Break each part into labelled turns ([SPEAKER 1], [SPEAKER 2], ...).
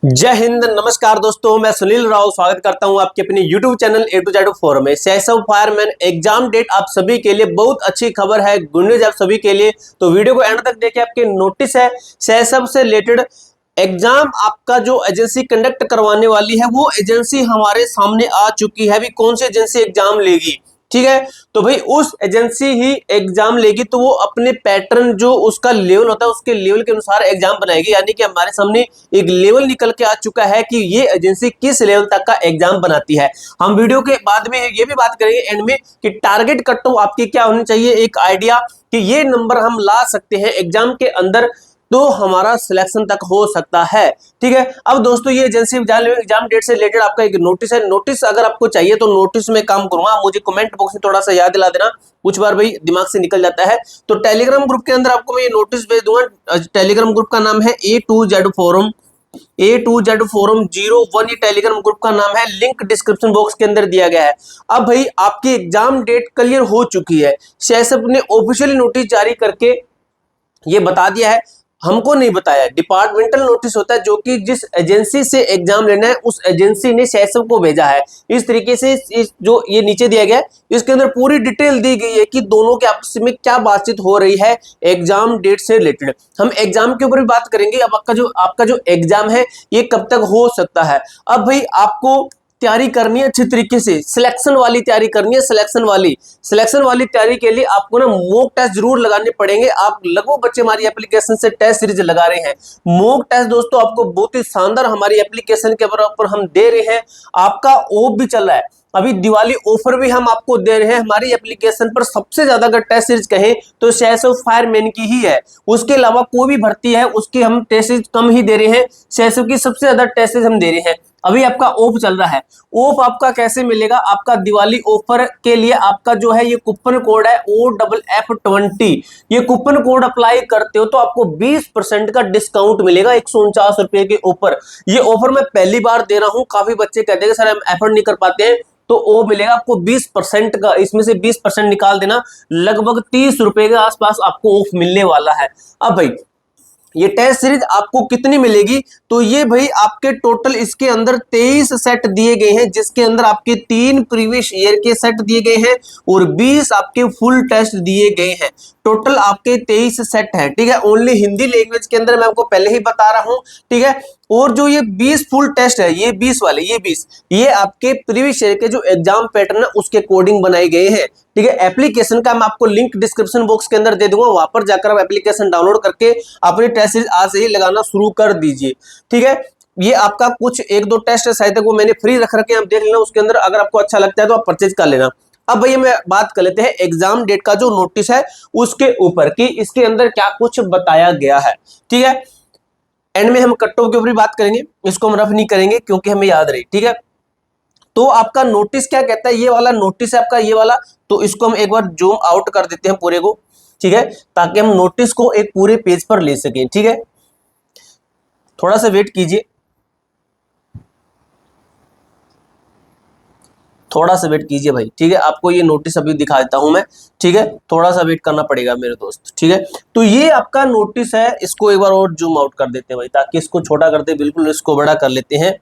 [SPEAKER 1] जय हिंद, नमस्कार दोस्तों, मैं सुनील राव स्वागत करता हूं आपके अपने YouTube channel A to Z forum में। सहसब फायरमैन एग्जाम डेट आप सभी के लिए बहुत अच्छी खबर है, गुड न्यूज आप सभी के लिए। तो वीडियो को एंड तक देखिए, आपके नोटिस है सहसब से रिलेटेड एग्जाम आपका जो एजेंसी कंडक्ट करवाने वाली है वो एजेंसी हमारे सामने आ चुकी है। अभी कौन सी एजेंसी एग्जाम लेगी, ठीक है, तो भाई उस एजेंसी ही एग्जाम लेगी, तो वो अपने पैटर्न जो उसका लेवल होता है उसके लेवल के अनुसार एग्जाम बनाएगी। यानी कि हमारे सामने एक लेवल निकल के आ चुका है कि ये एजेंसी किस लेवल तक का एग्जाम बनाती है। हम वीडियो के बाद में ये भी बात करेंगे एंड में कि टारगेट कट ऑफ आपकी क्या होनी चाहिए, एक आइडिया कि ये नंबर हम ला सकते हैं एग्जाम के अंदर तो हमारा सिलेक्शन तक हो सकता है। ठीक है, अब दोस्तों ये एजेंसी एग्जाम डेट से रिलेटेड आपका एक नोटिस है। नोटिस अगर आपको चाहिए तो नोटिस में काम करूंगा, मुझे कमेंट बॉक्स में थोड़ा सा याद दिला देना, कुछ बार भाई दिमाग से निकल जाता है। तो टेलीग्राम ग्रुप के अंदर आपको मैं ये नोटिस भेज दूंगा। टेलीग्राम ग्रुप का नाम है A2Z फोरम, A2Z फोरम 01 ये टेलीग्राम ग्रुप का नाम है। लिंक डिस्क्रिप्शन बॉक्स के अंदर दिया गया है। अब भाई आपकी एग्जाम डेट क्लियर हो चुकी है। सहसब ने ऑफिशियली नोटिस जारी करके ये बता दिया है, हमको नहीं बताया। डिपार्टमेंटल नोटिस होता है जो कि जिस एजेंसी से एग्जाम लेना है उस एजेंसी ने सहसब को भेजा है। इस तरीके से इस जो ये नीचे दिया गया है इसके अंदर पूरी डिटेल दी गई है कि दोनों के आपस में क्या बातचीत हो रही है एग्जाम डेट से रिलेटेड। हम एग्जाम के ऊपर भी बात करेंगे। अब आपका जो एग्जाम है ये कब तक हो सकता है। अब भाई आपको तैयारी करनी है अच्छी तरीके से, सिलेक्शन वाली तैयारी करनी है। सिलेक्शन वाली तैयारी के लिए आपको ना मॉक टेस्ट जरूर लगाने पड़ेंगे। आप लगभग बच्चे हमारी एप्लीकेशन से टेस्ट सीरीज लगा रहे हैं। मॉक टेस्ट दोस्तों आपको बहुत ही शानदार हमारी एप्लीकेशन के ऊपर हम दे रहे हैं। आपका ऑफ भी चल रहा है, अभी दिवाली ऑफर भी हम आपको दे रहे हैं हमारी एप्लीकेशन पर। सबसे ज्यादा अगर टेस्ट सीरीज कहें तो सहसब फायरमैन की ही है, उसके अलावा कोई भी भर्ती है उसकी हम टेस्ट सीरीज कम ही दे रहे हैं। सहसब की सबसे ज्यादा टेस्ट सीरीज हम दे रहे हैं। अभी आपका ऑफ चल रहा है। ऑफ आपका कैसे मिलेगा, आपका दिवाली ऑफर के लिए आपका जो है ये कूपन कोड है OFF20। ये कूपन कोड अप्लाई करते हो तो आपको 20% का डिस्काउंट मिलेगा 149 रुपए के ऊपर। ये ऑफर मैं पहली बार दे रहा हूं। काफी बच्चे कहते हैं सर हम एफर्ड नहीं कर पाते हैं, तो वो मिलेगा आपको 20% का। इसमें से 20% निकाल देना, लगभग 30 रुपए के आसपास आपको ऑफ मिलने वाला है। अब भाई ये टेस्ट सीरीज आपको कितनी मिलेगी, तो ये भाई आपके टोटल इसके अंदर 23 सेट दिए गए हैं, जिसके अंदर आपके 3 प्रीवियस ईयर के सेट दिए गए हैं और 20 आपके फुल टेस्ट दिए गए हैं। टोटल आपके 23 सेट है। ठीक है, ओनली हिंदी लैंग्वेज के अंदर मैं आपको पहले ही बता रहा हूं। ठीक है, और जो ये 20 फुल टेस्ट है, ये 20 वाले, ये आपके प्रीवियस ईयर के जो एग्जाम पैटर्न है उसके अकॉर्डिंग बनाए गए हैं। ठीक है, एप्लीकेशन का मैं आपको लिंक डिस्क्रिप्शन बॉक्स के अंदर दे दूंगा, वहां पर जाकर आप एप्लीकेशन डाउनलोड करके अपने टेस्ट सीरीज आज से ही लगाना शुरू कर दीजिए। ठीक है, ये आपका कुछ 1-2 टेस्ट शायद तक वो मैंने फ्री रख रखे हैं, आप देख लेना। उसके अंदर अगर आपको अच्छा लगता है तो आप परचेज कर लेना। अब भैया मैं बात कर लेते हैं एग्जाम डेट का जो नोटिस है उसके ऊपर कि इसके अंदर क्या कुछ बताया गया है। ठीक है, एंड में हम कट ऑफ के ऊपर बात करेंगे, इसको हम रफ नहीं करेंगे क्योंकि हमें याद रही। ठीक है, तो आपका नोटिस क्या कहता है, ये वाला नोटिस है आपका, ये वाला। तो इसको हम एक बार जूम आउट कर देते हैं पूरे को। ठीक है, ताकि हम नोटिस को एक पूरे पेज पर ले सकें। ठीक है, थोड़ा सा वेट कीजिए, थोड़ा सा वेट कीजिए भाई। ठीक है, आपको ये नोटिस अभी दिखा देता हूं मैं। ठीक है, थोड़ा सा वेट करना पड़ेगा मेरे दोस्त। ठीक है, तो ये आपका नोटिस है, इसको एक बार और जूम आउट कर देते हैं भाई, ताकि इसको छोटा करते बिल्कुल इसको बड़ा कर लेते हैं।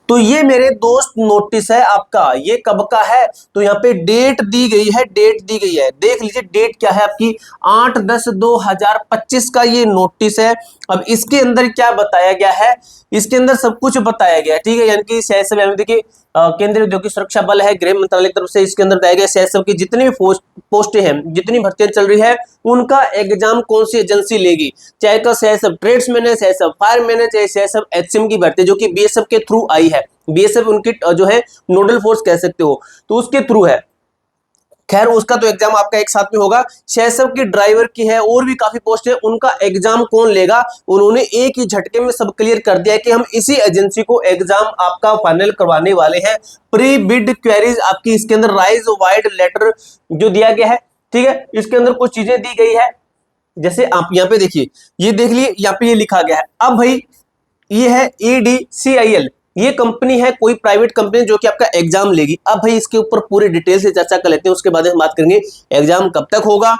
[SPEAKER 1] तो ये मेरे दोस्त नोटिस है आपका, ये कब का है, तो यहाँ पे डेट दी गई है, डेट दी गई है, देख लीजिए डेट क्या है आपकी 8/10/2025 का ये नोटिस है। अब इसके अंदर क्या बताया गया है, इसके अंदर सब कुछ बताया गया है। ठीक है, यानी कि सहसब देखिए केंद्रीय औद्योगिक सुरक्षा बल है, गृह मंत्रालय की तरफ से इसके अंदर बताया गया सहसब की जितनी भी पोस्टें हैं, जितनी भर्तियां चल रही है उनका एग्जाम कौन सी एजेंसी लेगी। चाहे तो सहसब ट्रेड्समैन है, सहसब फायरमैन है, चाहे सहसब HCM की भर्ती जो कि BSF के थ्रू आई है। BSF उनकी जो है नोडल फोर्स कह सकते हो, तो उसके थ्रू है। खैर उसका तो एग्जाम आपका एक साथ में होगा। सहसब की ड्राइवर की है, और भी काफी पोस्ट है, उनका एग्जाम कौन लेगा, उन्होंने एक ही झटके में सब क्लियर कर दिया कि हम इसी एजेंसी को एग्जाम आपका फाइनल करवाने वाले हैं। प्री बिड क्वेरीज आपकी इसके अंदर राइज वाइड लेटर जो दिया गया है। ठीक है, इसके अंदर कुछ चीजें दी गई है, जैसे आप यहाँ पे देखिए, ये देख लिए यहाँ पे ये लिखा गया है। अब भाई ये है EDCIL, ये कंपनी है कोई प्राइवेट कंपनी जो कि आपका एग्जाम लेगी। अब भाई इसके ऊपर पूरी डिटेल से चर्चा कर लेते हैं, उसके बाद हम बात करेंगे एग्जाम कब तक होगा,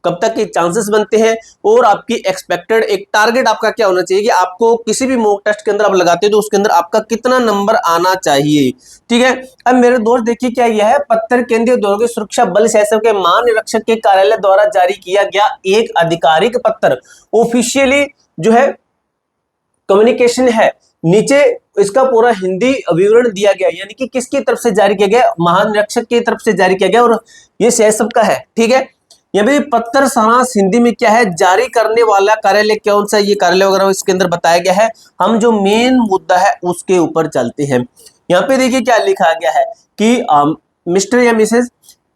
[SPEAKER 1] कब तक के चांसेस बनते हैं, और आपकी एक्सपेक्टेड एक टारगेट आपका क्या होना चाहिए कि आपको किसी भी मॉक टेस्ट के अंदर आप लगाते हो तो उसके अंदर आपका कितना नंबर आना चाहिए। ठीक है, अब मेरे दोस्त देखिए क्या यह है, पत्थर केंद्रीय द्रोही सुरक्षा बल सीआईएसएफ के महानिरीक्षक के कार्यालय द्वारा जारी किया गया एक आधिकारिक पत्र, ऑफिशियली जो है कम्युनिकेशन है। नीचे इसका पूरा हिंदी विवरण दिया गया, यानी कि किसकी तरफ से जारी किया गया, महानिरीक्षक की तरफ से जारी किया गया, और ये सीआईएसएफ का है। ठीक है, यहाँ पे पत्र सारांश हिंदी में क्या है, जारी करने वाला कार्यालय कौन सा, ये कार्यालय वगैरह इसके अंदर बताया गया है। हम जो मेन मुद्दा है उसके ऊपर चलते हैं। यहाँ पे देखिए क्या लिखा गया है कि मिस्टर या मिसेज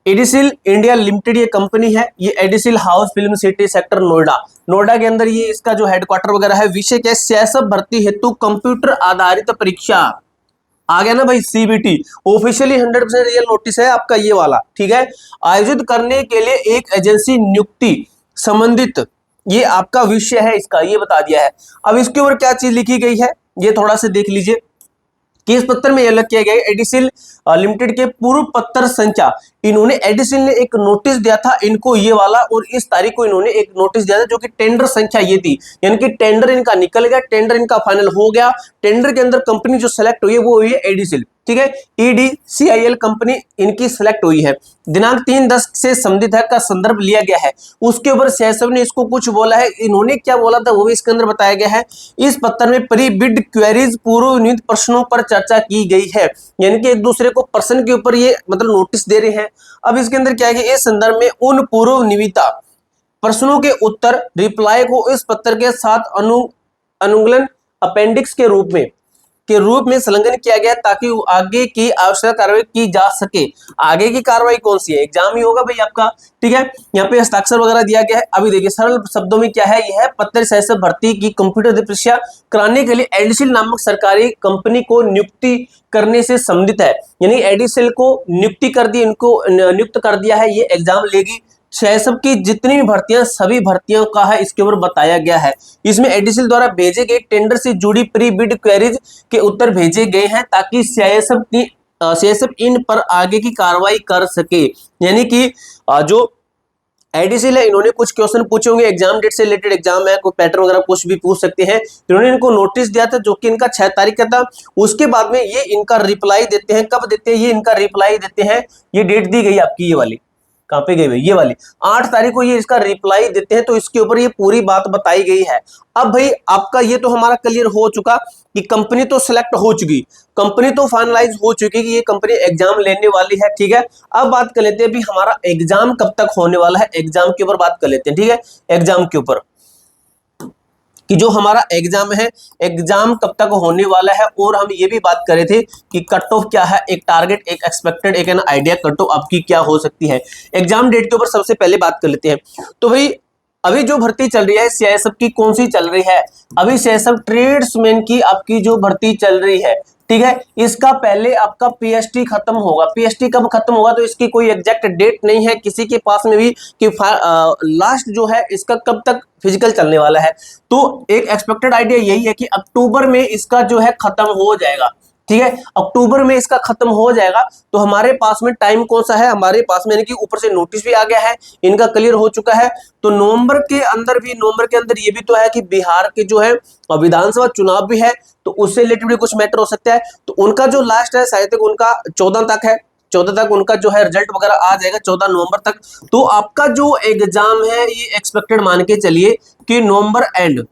[SPEAKER 1] एडिसिल इंडिया लिमिटेड ये कंपनी है, ये एडिसिल house film city sector Noida, Noida के अंदर ये इसका जो हेडक्वार्टर वगैरह है। विषय क्या है, सीआईएसएफ भर्ती हेतु कंप्यूटर आधारित परीक्षा, आ गया ना भाई, सीबीटी, ऑफिशियली 100% रियल नोटिस है आपका ये वाला। ठीक है, आयोजित करने के लिए एक एजेंसी नियुक्ति संबंधित, ये आपका विषय है इसका, ये बता दिया है। अब इसके ऊपर क्या चीज लिखी गई है ये थोड़ा सा देख लीजिए कि इस पत्र में यह उल्लेख किया गया है, एडिसिल लिमिटेड के पूर्व पत्र संख्या, इन्होंने एडिसिल ने एक नोटिस दिया था इनको ये वाला, और इस तारीख को इन्होंने एक नोटिस दिया था जो कि टेंडर संख्या ये थी, यानी कि टेंडर इनका निकल गया, टेंडर इनका फाइनल हो गया। टेंडर के अंदर कंपनी जो सेलेक्ट हुई है वो हुई है एडिसिल। ठीक है, EDCIL कंपनी इनकी सिलेक्ट हुई है। दिनांक 3/10 से संबंधित है का संदर्भ लिया गया है। उसके ऊपर सीआईएसएफ ने इसको कुछ बोला है, इन्होंने क्या बोला था वो भी इसके अंदर बताया गया है। इस पत्र में प्री बिड क्वेरीज, पूर्व नियुक्त प्रश्नों पर चर्चा की गई है, यानी कि एक दूसरे को प्रश्न के ऊपर ये मतलब नोटिस दे रहे हैं। अब इसके अंदर क्या है कि इस संदर्भ में उन पूर्व निविदा प्रश्नों के उत्तर रिप्लाई को इस पत्र के साथ अनुगलन अपेंडिक्स के रूप में संलग्न किया गया ताकि आगे की आवश्यक कार्रवाई की जा सके। आगे की कार्रवाई कौन सी है, एग्जाम ही होगा भाई आपका। ठीक है, यहाँ पे हस्ताक्षर वगैरह दिया गया है। अभी देखिए सरल शब्दों में क्या है, यह पत्र सीआईएसएफ भर्ती की कंप्यूटर परीक्षा कराने के लिए एडिसिल नामक सरकारी कंपनी को नियुक्ति करने से संबंधित है, यानी एडिसिल को नियुक्ति कर दी, इनको नियुक्त कर दिया है, ये एग्जाम लेगी। सीआईएसएफ की जितनी भी भर्तियां सभी भर्तियों का है इसके ऊपर बताया गया है। इसमें एडिसिल द्वारा भेजे गए टेंडर से जुड़ी प्री बिड क्वेरीज के उत्तर भेजे गए हैं ताकि सीआईएसएफ इन पर आगे की कार्रवाई कर सके। यानी कि जो एडिसिल है इन्होंने कुछ क्वेश्चन पूछे होंगे, एग्जाम डेट से रिलेटेड एग्जाम है, कोई पैटर्न वगैरह कुछ भी पूछ सकते हैं। इन्होंने इनको नोटिस दिया था जो कि इनका 6 तारीख का था। उसके बाद में ये इनका रिप्लाई देते हैं, कब देते हैं ये इनका रिप्लाई देते हैं, ये डेट दी गई आपकी ये वाली, कहां पे गई भाई ये वाली 8 तारीख को ये इसका रिप्लाई देते हैं। तो इसके ऊपर ये पूरी बात बताई गई है। अब भाई आपका ये तो हमारा क्लियर हो चुका कि कंपनी तो सिलेक्ट हो चुकी, कंपनी तो फाइनलाइज हो चुकी कि ये कंपनी एग्जाम लेने वाली है। ठीक है, अब बात कर लेते हैं भी हमारा एग्जाम कब तक होने वाला है, एग्जाम के ऊपर बात कर लेते हैं। ठीक है, एग्जाम के ऊपर कि जो हमारा एग्जाम है, एग्जाम कब तक होने वाला है, और हम ये भी बात कर रहे थे कि कट ऑफ क्या है, एक टारगेट, एक एक्सपेक्टेड, एक ना आइडिया कट ऑफ आपकी क्या हो सकती है। एग्जाम डेट के ऊपर सबसे पहले बात कर लेते हैं। तो भाई अभी जो भर्ती चल रही है सीआईएसएफ की कौन सी चल रही है, अभी सीआईएसएफ ट्रेड्समैन की आपकी जो भर्ती चल रही है। ठीक है, इसका पहले आपका पीएसटी खत्म होगा। पीएसटी कब खत्म होगा तो इसकी कोई एग्जैक्ट डेट नहीं है किसी के पास में भी कि लास्ट जो है इसका कब तक फिजिकल चलने वाला है। तो एक एक्सपेक्टेड आइडिया यही है कि अक्टूबर में इसका जो है खत्म हो जाएगा। ठीक है, अक्टूबर में इसका खत्म हो जाएगा। तो हमारे पास में टाइम कौन सा है, हमारे पास में यानी कि ऊपर से नोटिस भी आ गया है, इनका क्लियर हो चुका है। तो नवंबर के अंदर ये भी तो है कि बिहार के जो है विधानसभा चुनाव भी है, तो उससे रिलेटेड भी कुछ मैटर हो सकता है। तो उनका जो लास्ट है शायद तक उनका 14 तक है, 14 तक उनका जो है रिजल्ट वगैरह आ जाएगा 14 नवंबर तक। तो आपका जो एग्जाम है ये एक्सपेक्टेड मान के चलिए कि नवंबर एंड।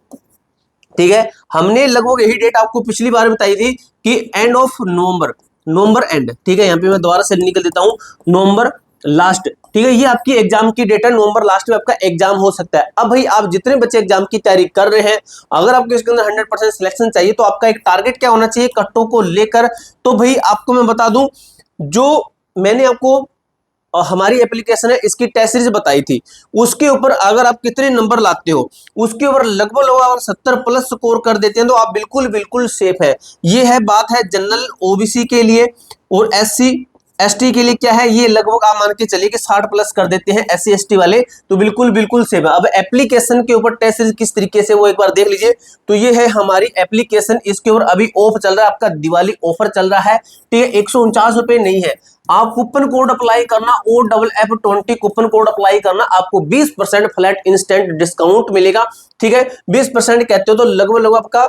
[SPEAKER 1] ठीक है, हमने लगभग यही डेट आपको पिछली बार बताई थी कि एंड ऑफ नवंबर एंड। ठीक है, यहाँ पे मैं दोबारा से निकल देता हूँ, नवंबर लास्ट। ठीक है, ये आपकी एग्जाम की डेट है, नवंबर लास्ट में आपका एग्जाम हो सकता है। अब भाई आप जितने बच्चे एग्जाम की तैयारी कर रहे हैं, अगर आपको इसके अंदर 100% सिलेक्शन चाहिए तो आपका एक टारगेट क्या होना चाहिए कट्टों को लेकर। तो भाई आपको मैं बता दूं, जो मैंने आपको हमारी एप्लीकेशन है इसकी टेस्ट सीरीज बताई थी, उसके ऊपर अगर आप कितने नंबर लाते हो उसके ऊपर लगभग अगर 70 प्लस स्कोर कर देते हैं तो आप बिल्कुल सेफ है। ये है बात है जनरल ओबीसी के लिए, और SC ST के लिए क्या है, ये लगभग आप मान के चलिए कि 60 प्लस कर देते हैं SC ST वाले, तो बिल्कुल सेफ है। अब एप्लीकेशन के ऊपर टेस्ट सीरीज किस तरीके से वो एक बार देख लीजिए। तो ये है हमारी एप्लीकेशन, इसके ऊपर अभी ऑफ चल रहा है, आपका दिवाली ऑफर चल रहा है। ठीक है, 149 रुपए नहीं है, आप कूपन कोड अप्लाई करना OFF20 कूपन कोड अप्लाई करना, आपको 20% फ्लैट इंस्टेंट डिस्काउंट मिलेगा। ठीक है, 20% कहते हो तो लगभग आपका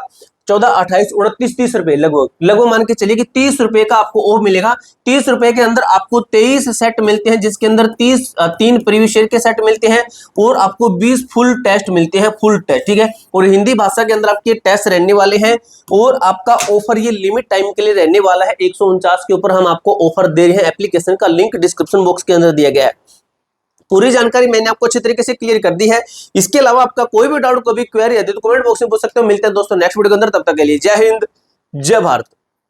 [SPEAKER 1] 14, 28, 29, 30 रुपए लगभग मान के चलिए कि 30 रुपए का आपको ऑफ मिलेगा। 30 रुपए के अंदर आपको 23 सेट मिलते हैं, जिसके अंदर 3 प्रीवियस ईयर के सेट मिलते हैं और आपको 20 फुल टेस्ट मिलते हैं, फुल टेस्ट। ठीक है, और हिंदी भाषा के अंदर आपके टेस्ट रहने वाले हैं और आपका ऑफर ये लिमिट टाइम के लिए रहने वाला है। 149 के ऊपर हम आपको ऑफर दे रहे हैं। एप्लीकेशन का लिंक डिस्क्रिप्शन बॉक्स के अंदर दिया गया है। पूरी जानकारी मैंने आपको अच्छी तरीके से क्लियर कर दी है। इसके अलावा आपका कोई भी डाउट, कोई भी क्वेरी है तो कमेंट बॉक्स में पूछ सकते हो। मिलते हैं दोस्तों नेक्स्ट वीडियो के अंदर, तब तक के लिए जय हिंद, जय भारत।